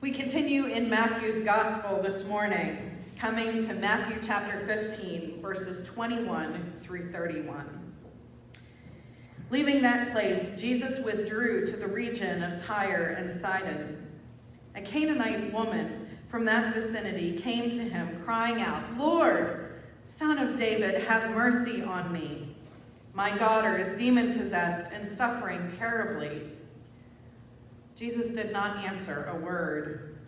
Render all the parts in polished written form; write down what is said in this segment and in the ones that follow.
We continue in Matthew's Gospel this morning, coming to Matthew chapter 15, verses 21 through 31. Leaving that place, Jesus withdrew to the region of Tyre and Sidon. A Canaanite woman from that vicinity came to him, crying out, "Lord, Son of David, have mercy on me. My daughter is demon-possessed and suffering terribly." Jesus did not answer a word.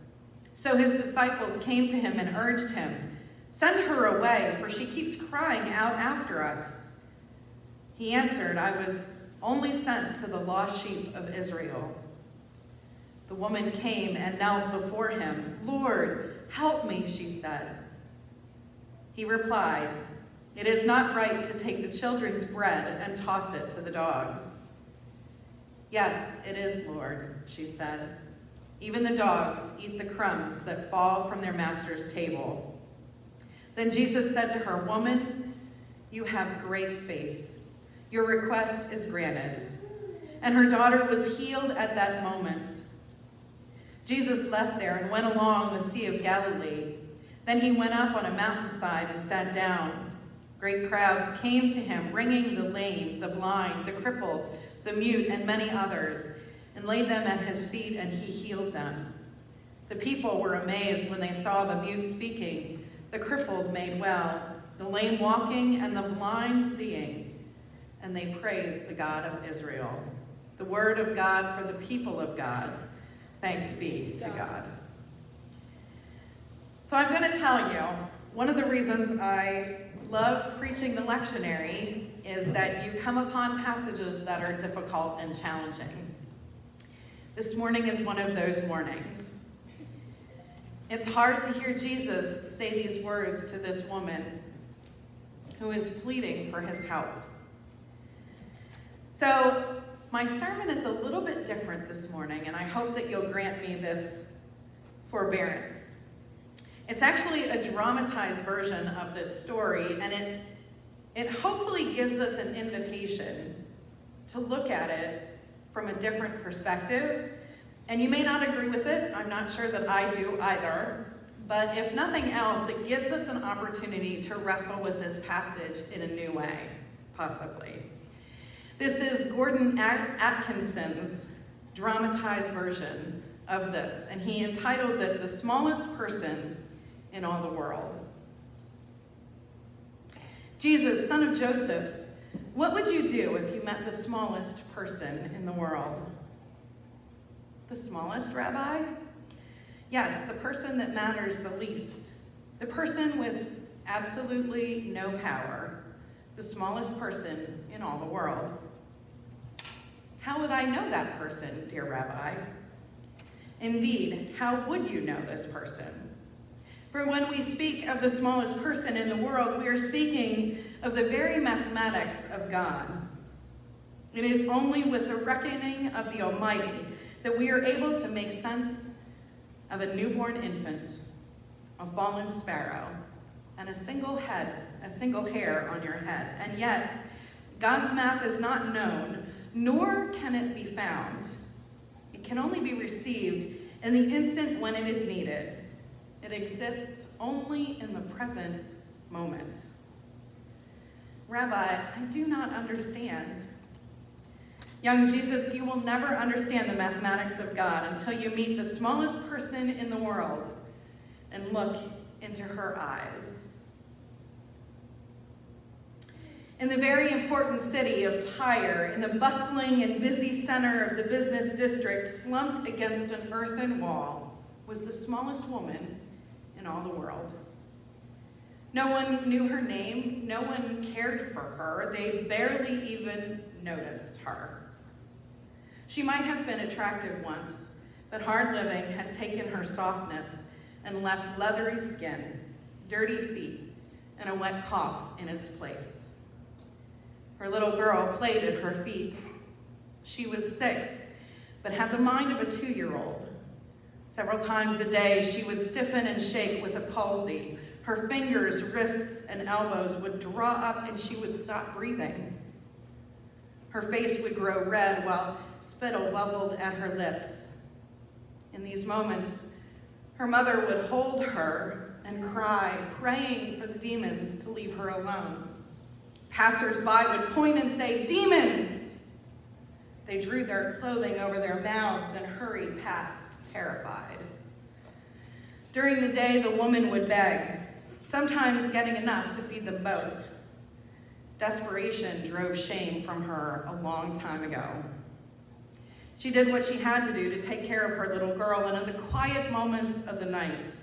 So his disciples came to him and urged him, "Send her away, for she keeps crying out after us." He answered, "I was only sent to the lost sheep of Israel." The woman came and knelt before him. "Lord, help me," she said. He replied, "It is not right to take the children's bread and toss it to the dogs." "Yes, it is, Lord," she said. "Even the dogs eat the crumbs that fall from their master's table." Then Jesus said to her, "Woman, you have great faith. Your request is granted." And her daughter was healed at that moment. Jesus left there and went along the Sea of Galilee. Then he went up on a mountainside and sat down. Great crowds came to him, bringing the lame, the blind, the crippled, the mute, and many others, and laid them at his feet, and he healed them. The people were amazed when they saw the mute speaking, the crippled made well, the lame walking, and the blind seeing, and they praised the God of Israel. The word of God for the people of God. Thanks be to God. So I'm going to tell you, one of the reasons I love preaching the lectionary is that you come upon passages that are difficult and challenging. This morning is one of those mornings. It's hard to hear Jesus say these words to this woman who is pleading for his help. So my sermon is a little bit different this morning, and I hope that you'll grant me this forbearance. It's actually a dramatized version of this story, and it hopefully gives us an invitation to look at it from a different perspective. And you may not agree with it. I'm not sure that I do either. But if nothing else, it gives us an opportunity to wrestle with this passage in a new way, possibly. This is Gordon Atkinson's dramatized version of this, and he entitles it "The Smallest Person in All the World." "Jesus, son of Joseph, what would you do if you met the smallest person in the world?" "The smallest, Rabbi?" "Yes, the person that matters the least. The person with absolutely no power. The smallest person in all the world." "How would I know that person, dear Rabbi?" "Indeed, how would you know this person? For when we speak of the smallest person in the world, we are speaking of the very mathematics of God. It is only with the reckoning of the Almighty that we are able to make sense of a newborn infant, a fallen sparrow, and a single hair on your head. And yet, God's math is not known, nor can it be found. It can only be received in the instant when it is needed. It exists only in the present moment." "Rabbi, I do not understand." Young Jesus, you will never understand the mathematics of God until you meet the smallest person in the world and look into her eyes. In the very important city of Tyre, in the bustling and busy center of the business district, slumped against an earthen wall, was the smallest woman in all the world. No one knew her name. No one cared for her. They barely even noticed her. She might have been attractive once, but hard living had taken her softness and left leathery skin, dirty feet, and a wet cough in its place. Her little girl played at her feet. She was 6, but had the mind of a 2-year-old. Several times a day, she would stiffen and shake with a palsy. Her fingers, wrists, and elbows would draw up, and she would stop breathing. Her face would grow red while spittle bubbled at her lips. In these moments, Her mother would hold her and cry, praying for the demons to leave her alone. Passers-by would point and say, "Demons!" They drew their clothing over their mouths and hurried past, terrified. During the day, the woman would beg, sometimes getting enough to feed them both. Desperation drove shame from her a long time ago. She did what she had to do to take care of her little girl, and in the quiet moments of the night,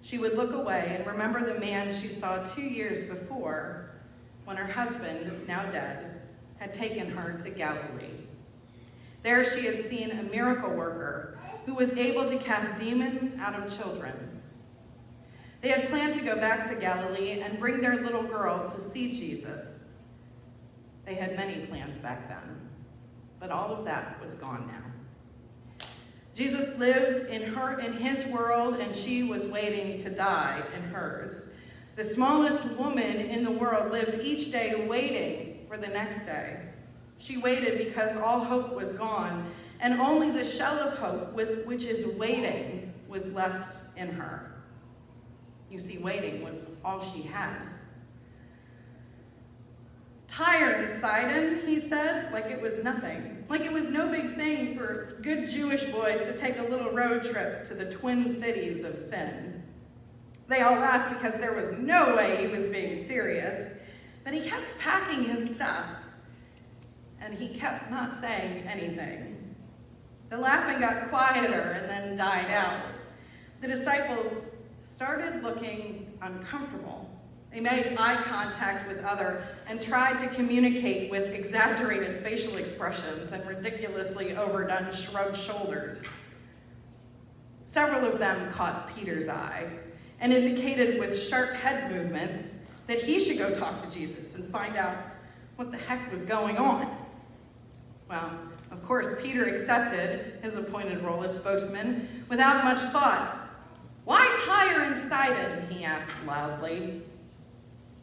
she would look away and remember the man she saw 2 years before when her husband, now dead, had taken her to Galilee. There she had seen a miracle worker who was able to cast demons out of children. They had planned to go back to Galilee and bring their little girl to see Jesus. They had many plans back then, but all of that was gone now. Jesus lived in his world, and she was waiting to die in hers. The smallest woman in the world lived each day waiting for the next day. She waited because all hope was gone, and only the shell of hope, which is waiting, was left in her. You see, waiting was all she had. Tyre and Sidon, he said, like it was nothing. Like it was no big thing for good Jewish boys to take a little road trip to the twin cities of sin. They all laughed because there was no way he was being serious, but he kept packing his stuff, and he kept not saying anything. The laughing got quieter and then died out. The disciples started looking uncomfortable. They made eye contact with others and tried to communicate with exaggerated facial expressions and ridiculously overdone shrugged shoulders. Several of them caught Peter's eye and indicated with sharp head movements that he should go talk to Jesus and find out what the heck was going on. Well, of course, Peter accepted his appointed role as spokesman without much thought. "Why Tyre and Sidon?" he asked loudly.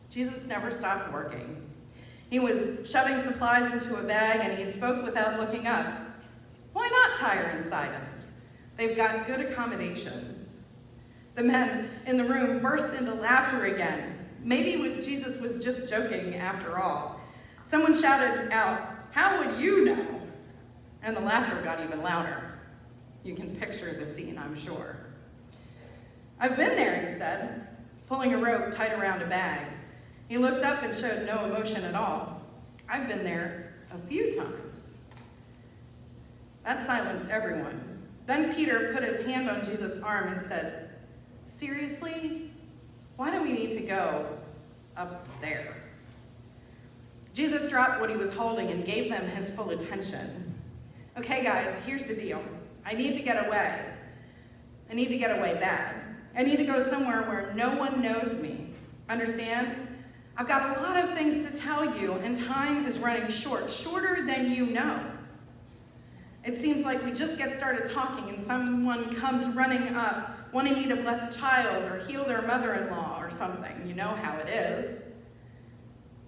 Jesus never stopped working. He was shoving supplies into a bag, and he spoke without looking up. "Why not Tyre and Sidon? They've got good accommodations." The men in the room burst into laughter again. Maybe Jesus was just joking after all. Someone shouted out, "How would you know?" And the laughter got even louder. You can picture the scene, I'm sure. "I've been there," he said, pulling a rope tight around a bag. He looked up and showed no emotion at all. "I've been there a few times." That silenced everyone. Then Peter put his hand on Jesus' arm and said, "Seriously? Why do we need to go up there?" Jesus dropped what he was holding and gave them his full attention. "Okay, guys, here's the deal. I need to get away. I need to get away bad. I need to go somewhere where no one knows me. Understand? I've got a lot of things to tell you, and time is running short, shorter than you know. It seems like we just get started talking and someone comes running up wanting me to bless a child or heal their mother-in-law or something. You know how it is.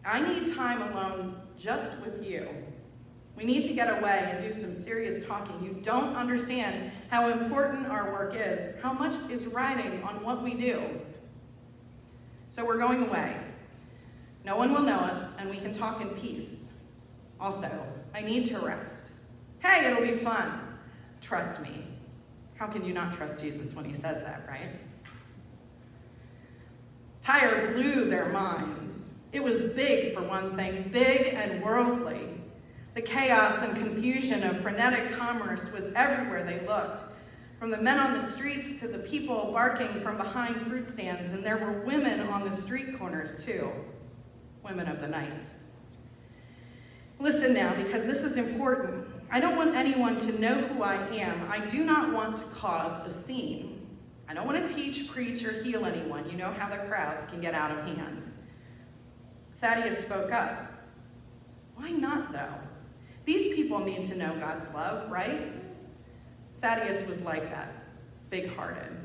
I need time alone just with you. We need to get away and do some serious talking. You don't understand how important our work is, how much is riding on what we do. So we're going away. No one will know us, and we can talk in peace. Also, I need to rest. Hey, it'll be fun. Trust me." How can you not trust Jesus when he says that, right? Tyre blew their minds. It was big, for one thing, big and worldly. The chaos and confusion of frenetic commerce was everywhere they looked, from the men on the streets to the people barking from behind fruit stands, and there were women on the street corners too, women of the night. Listen now, because this is important. I don't want anyone to know who I am. I do not want to cause a scene. I don't want to teach, preach, or heal anyone. You know how the crowds can get out of hand. Thaddeus spoke up. "Why not, though? These people need to know God's love, right?" Thaddeus was like that, big-hearted.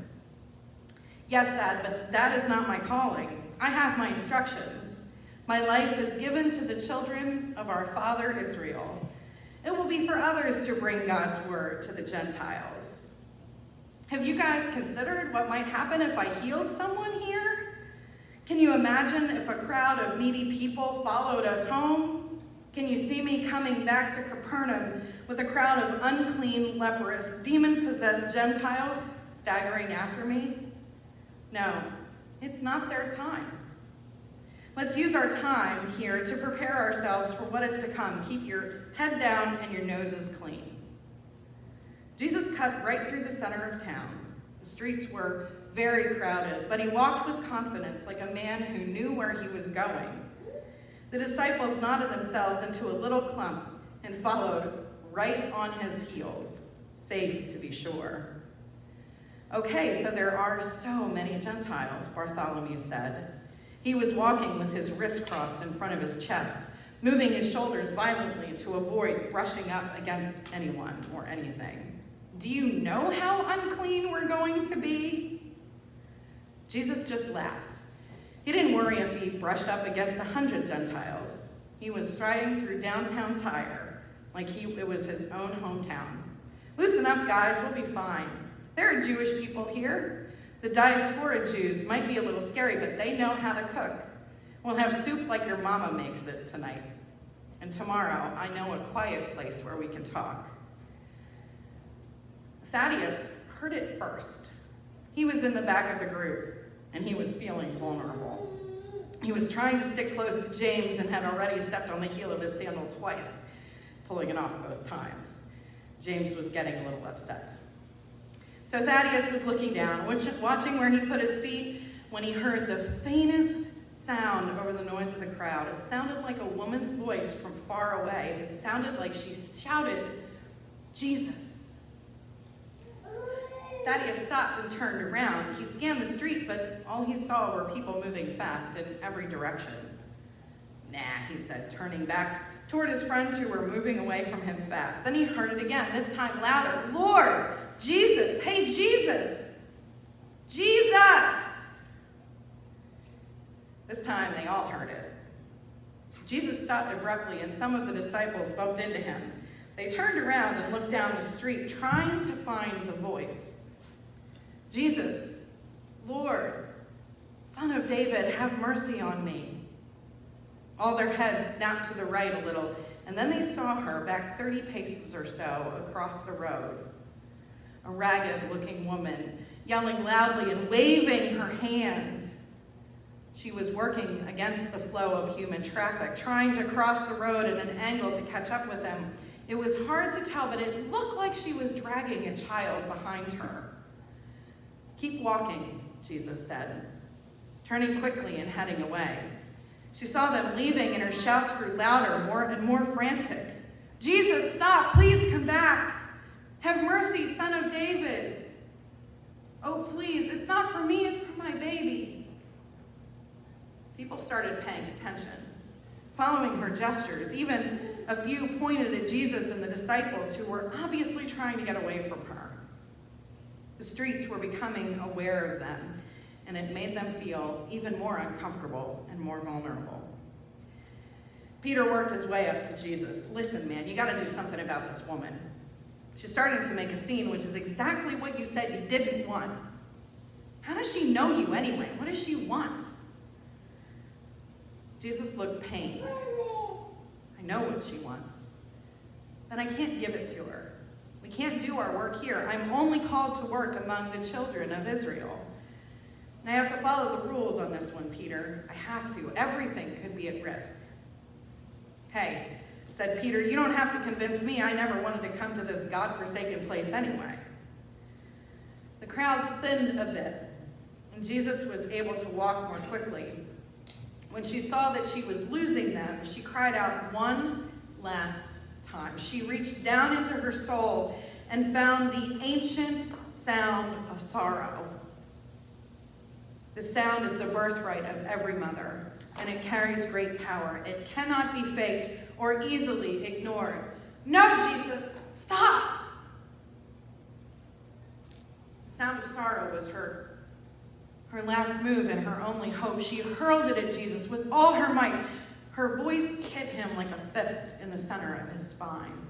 "Yes, Thad, but that is not my calling. I have my instructions. My life is given to the children of our father Israel. It will be for others to bring God's word to the Gentiles." Have you guys considered what might happen if I healed someone here? Can you imagine if a crowd of needy people followed us home? Can you see me coming back to Capernaum with a crowd of unclean, leprous, demon-possessed Gentiles staggering after me? No, it's not their time. Let's use our time here to prepare ourselves for what is to come. Keep your head down and your noses clean. Jesus cut right through the center of town. The streets were very crowded, but he walked with confidence like a man who knew where he was going. The disciples knotted themselves into a little clump and followed right on his heels, safe to be sure. Okay, so there are so many Gentiles, Bartholomew said. He was walking with his wrist crossed in front of his chest, moving his shoulders violently to avoid brushing up against anyone or anything. Do you know how unclean we're going to be? Jesus just laughed. He didn't worry if he brushed up against 100 Gentiles. He was striding through downtown Tyre like it was his own hometown. Loosen up, guys, we'll be fine. There are Jewish people here. The diaspora Jews might be a little scary, but they know how to cook. We'll have soup like your mama makes it tonight. And tomorrow, I know a quiet place where we can talk. Thaddeus heard it first. He was in the back of the group, and he was feeling vulnerable. He was trying to stick close to James and had already stepped on the heel of his sandal twice, pulling it off both times. James was getting a little upset. So Thaddeus was looking down, watching where he put his feet, when he heard the faintest sound over the noise of the crowd. It sounded like a woman's voice from far away. It sounded like she shouted, "Jesus." Thaddeus stopped and turned around. He scanned the street, but all he saw were people moving fast in every direction. "Nah," he said, turning back toward his friends who were moving away from him fast. Then he heard it again, this time louder. "Lord, Jesus, hey, Jesus, Jesus." This time they all heard it. Jesus stopped abruptly and some of the disciples bumped into him. They turned around and looked down the street, trying to find the voice. "Jesus, Lord, Son of David, have mercy on me." All their heads snapped to the right a little, and then they saw her back 30 paces or so across the road. A ragged-looking woman, yelling loudly and waving her hand. She was working against the flow of human traffic, trying to cross the road at an angle to catch up with them. It was hard to tell, but it looked like she was dragging a child behind her. "Keep walking," Jesus said, turning quickly and heading away. She saw them leaving, and her shouts grew louder, more and more frantic. "Jesus, stop! Please come back! Have mercy, Son of David! Oh, please, it's not for me, it's for my baby." People started paying attention, following her gestures. Even a few pointed at Jesus and the disciples, who were obviously trying to get away from her. The streets were becoming aware of them, and it made them feel even more uncomfortable and more vulnerable. Peter worked his way up to Jesus. "Listen, man, you got to do something about this woman. She's starting to make a scene, which is exactly what you said you didn't want. How does she know you anyway? What does she want?" Jesus looked pained. "I know what she wants, but I can't give it to her. We can't do our work here. I'm only called to work among the children of Israel. I have to follow the rules on this one, Peter. I have to. Everything could be at risk." "Hey," said Peter, "you don't have to convince me. I never wanted to come to this godforsaken place anyway." The crowds thinned a bit, and Jesus was able to walk more quickly. When she saw that she was losing them, she cried out one last time. She reached down into her soul and found the ancient sound of sorrow. The sound is the birthright of every mother, and it carries great power. It cannot be faked or easily ignored. "No, Jesus, stop!" The sound of sorrow was her last move and her only hope. She hurled it at Jesus with all her might. Her voice hit him like a fist in the center of his spine.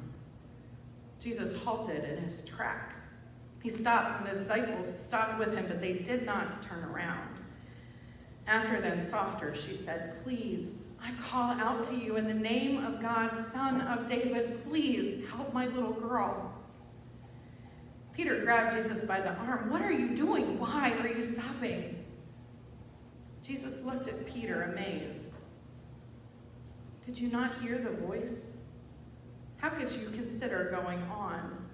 Jesus halted in his tracks. He stopped, and the disciples stopped with him, but they did not turn around. After then, softer, she said, "Please, I call out to you in the name of God, Son of David, please help my little girl." Peter grabbed Jesus by the arm. "What are you doing? Why are you stopping?" Jesus looked at Peter, amazed. "Did you not hear the voice? How could you consider going on?"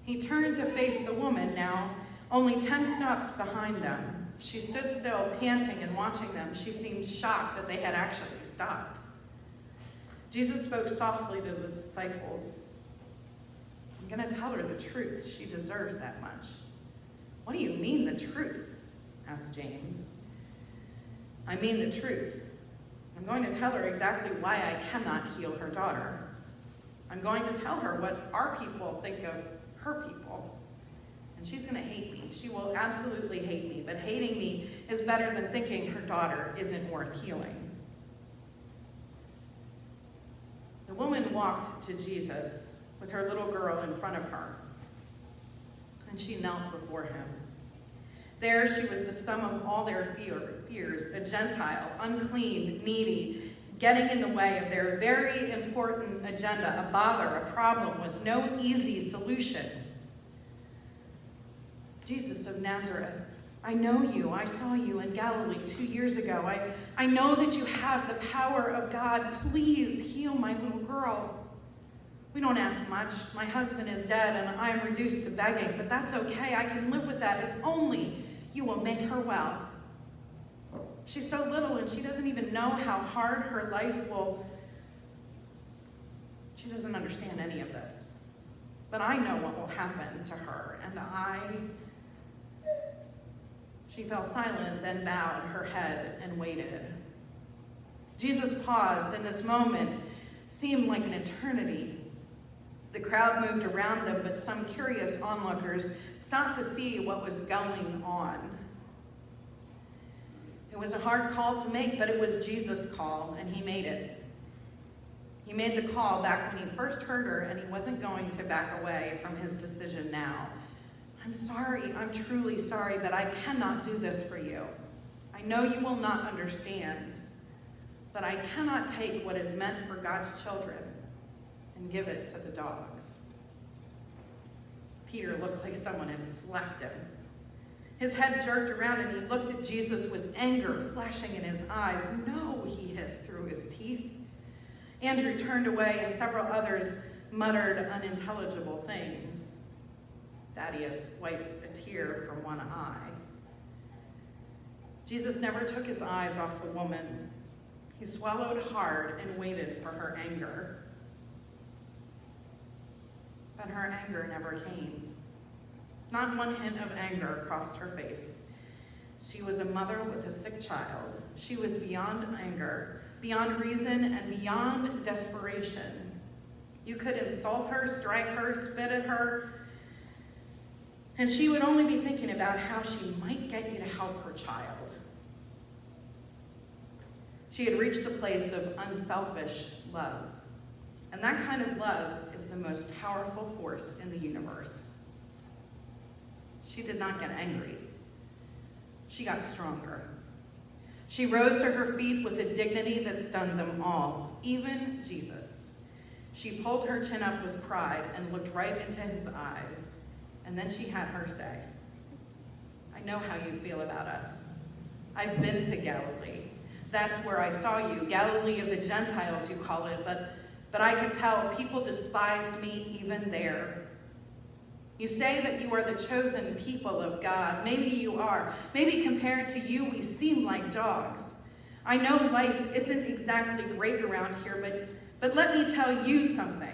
He turned to face the woman now, only 10 steps behind them. She stood still, panting and watching them. She seemed shocked that they had actually stopped. Jesus spoke softly to the disciples. "I'm going to tell her the truth. She deserves that much." "What do you mean, the truth?" asked James. "I mean the truth. I'm going to tell her exactly why I cannot heal her daughter. I'm going to tell her what our people think of her people. And she's going to hate me. She will absolutely hate me. But hating me is better than thinking her daughter isn't worth healing." The woman walked to Jesus with her little girl in front of her, and she knelt before him. There she was, the sum of all their fears, a Gentile, unclean, needy, getting in the way of their very important agenda, a bother, a problem with no easy solution. "Jesus of Nazareth, I know you. I saw you in Galilee 2 years ago. I know that you have the power of God. Please heal my little girl. We don't ask much. My husband is dead and I am reduced to begging, but that's okay. I can live with that if only you will make her well. She's so little and she doesn't even know how hard her life will. She doesn't understand any of this. But I know what will happen to her, and She fell silent, then bowed her head and waited. Jesus paused, and this moment seemed like an eternity. The crowd moved around them, but some curious onlookers stopped to see what was going on. It was a hard call to make, but it was Jesus' call, and he made it. He made the call back when he first heard her, and he wasn't going to back away from his decision now. "I'm sorry, I'm truly sorry, but I cannot do this for you. I know you will not understand, but I cannot take what is meant for God's children and give it to the dogs." Peter looked like someone had slapped him. His head jerked around and he looked at Jesus with anger flashing in his eyes. "No," he hissed through his teeth. Andrew turned away and several others muttered unintelligible things. Thaddeus wiped a tear from one eye. Jesus never took his eyes off the woman. He swallowed hard and waited for her anger. But her anger never came. Not one hint of anger crossed her face. She was a mother with a sick child. She was beyond anger, beyond reason, and beyond desperation. You could insult her, strike her, spit at her, and she would only be thinking about how she might get you to help her child. She had reached the place of unselfish love. And that kind of love is the most powerful force in the universe. She did not get angry. She got stronger. She rose to her feet with a dignity that stunned them all, even Jesus. She pulled her chin up with pride and looked right into his eyes. And then she had her say, "I know how you feel about us. I've been to Galilee. That's where I saw you. Galilee of the Gentiles, you call it, but I could tell people despised me even there. You say that you are the chosen people of God. Maybe you are. Maybe compared to you, we seem like dogs. I know life isn't exactly great around here, but let me tell you something.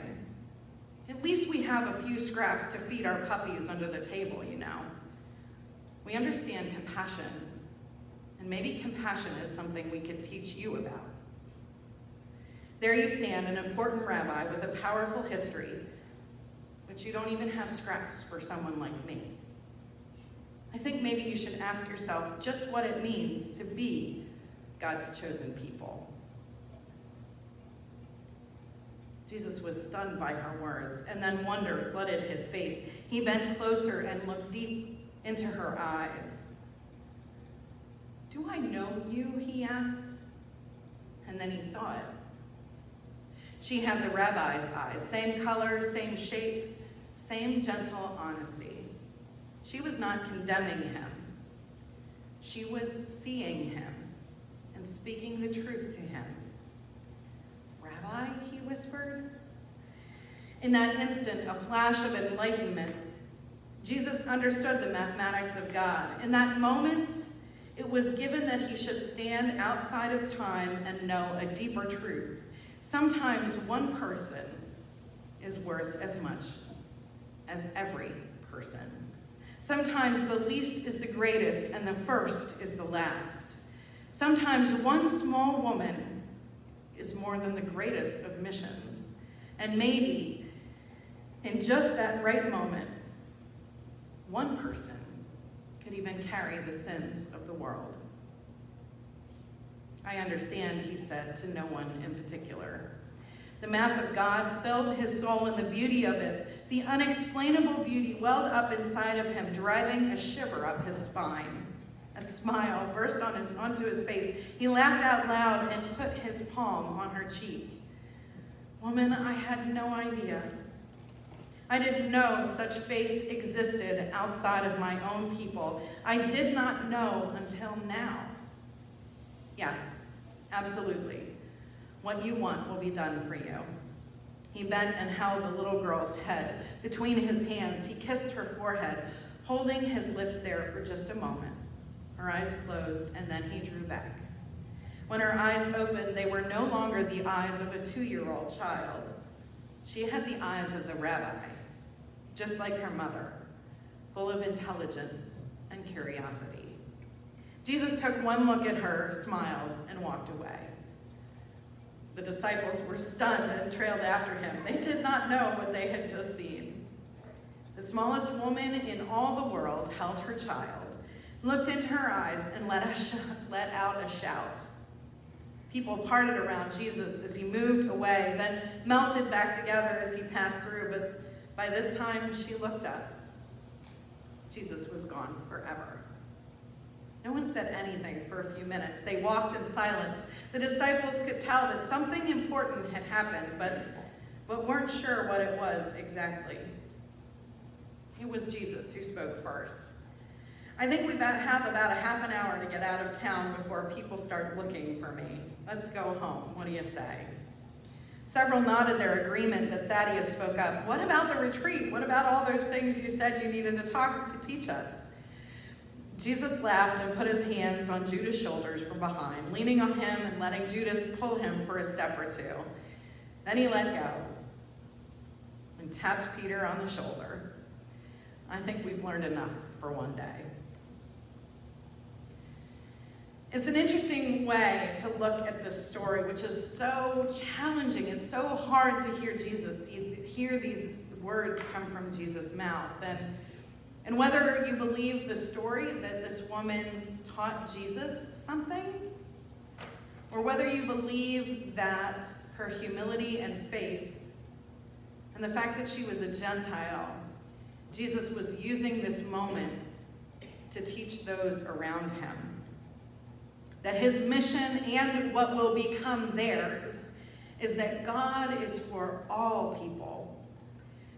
At least we have a few scraps to feed our puppies under the table, you know. We understand compassion, and maybe compassion is something we could teach you about. There you stand, an important rabbi with a powerful history, but you don't even have scraps for someone like me. I think maybe you should ask yourself just what it means to be God's chosen people." Jesus was stunned by her words, and then wonder flooded his face. He bent closer and looked deep into her eyes. "Do I know you?" he asked. And then he saw it. She had the rabbi's eyes, same color, same shape, same gentle honesty. She was not condemning him. She was seeing him and speaking the truth to him. "Rabbi," he whispered. In that instant, a flash of enlightenment, Jesus understood the mathematics of God. In that moment, it was given that he should stand outside of time and know a deeper truth. Sometimes one person is worth as much as every person. Sometimes the least is the greatest and the first is the last. Sometimes one small woman is more than the greatest of missions. And maybe, in just that right moment, one person could even carry the sins of the world. "I understand," he said, to no one in particular. The math of God filled his soul, and the beauty of it, the unexplainable beauty, welled up inside of him, driving a shiver up his spine. A smile burst onto his face. He laughed out loud and put his palm on her cheek. "Woman, I had no idea. I didn't know such faith existed outside of my own people. I did not know until now." "Yes, absolutely. What you want will be done for you." He bent and held the little girl's head between his hands. He kissed her forehead, holding his lips there for just a moment. Her eyes closed, and then he drew back. When her eyes opened, they were no longer the eyes of a 2-year-old child. She had the eyes of the rabbi, just like her mother, full of intelligence and curiosity. Jesus took one look at her, smiled, and walked away. The disciples were stunned and trailed after him. They did not know what they had just seen. The smallest woman in all the world held her child, looked into her eyes, and let out a shout. People parted around Jesus as he moved away, then melted back together as he passed through, but by this time she looked up. Jesus was gone forever. No one said anything for a few minutes. They walked in silence. The disciples could tell that something important had happened, but weren't sure what it was exactly. It was Jesus who spoke first. "I think we have about a half an hour to get out of town before people start looking for me. Let's go home. What do you say?" Several nodded their agreement, but Thaddeus spoke up. "What about the retreat? What about all those things you said you needed to teach us?" Jesus laughed and put his hands on Judas' shoulders from behind, leaning on him and letting Judas pull him for a step or two. Then he let go and tapped Peter on the shoulder. "I think we've learned enough for one day." It's an interesting way to look at this story, which is so challenging and so hard to hear hear these words come from Jesus' mouth. And whether you believe the story that this woman taught Jesus something, or whether you believe that her humility and faith, and the fact that she was a Gentile, Jesus was using this moment to teach those around him that his mission and what will become theirs is that God is for all people.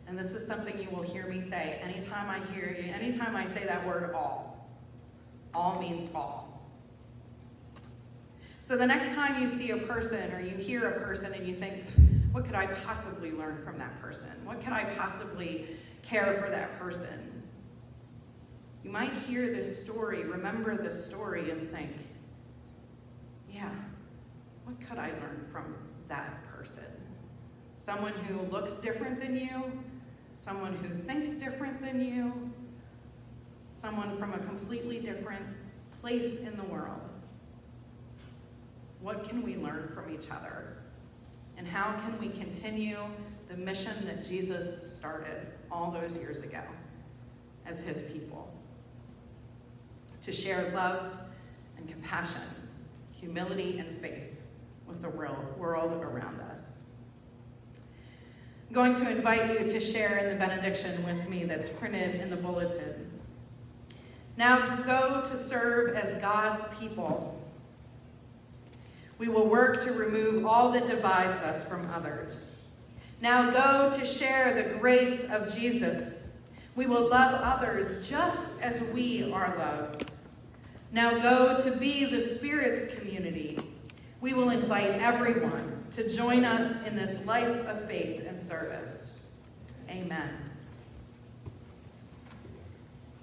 And this is something you will hear me say anytime I say that word all. All means all. So the next time you see a person or you hear a person and you think, what could I possibly learn from that person? What could I possibly care for that person? You might hear this story, remember this story, and think, yeah, what could I learn from that person? Someone who looks different than you, someone who thinks different than you, someone from a completely different place in the world. What can we learn from each other? And how can we continue the mission that Jesus started all those years ago as his people? To share love and compassion, humility and faith with the world around us. I'm going to invite you to share in the benediction with me that's printed in the bulletin. Now go to serve as God's people. We will work to remove all that divides us from others. Now go to share the grace of Jesus. We will love others just as we are loved. Now go to be the Spirit's community. We will invite everyone to join us in this life of faith and service. Amen.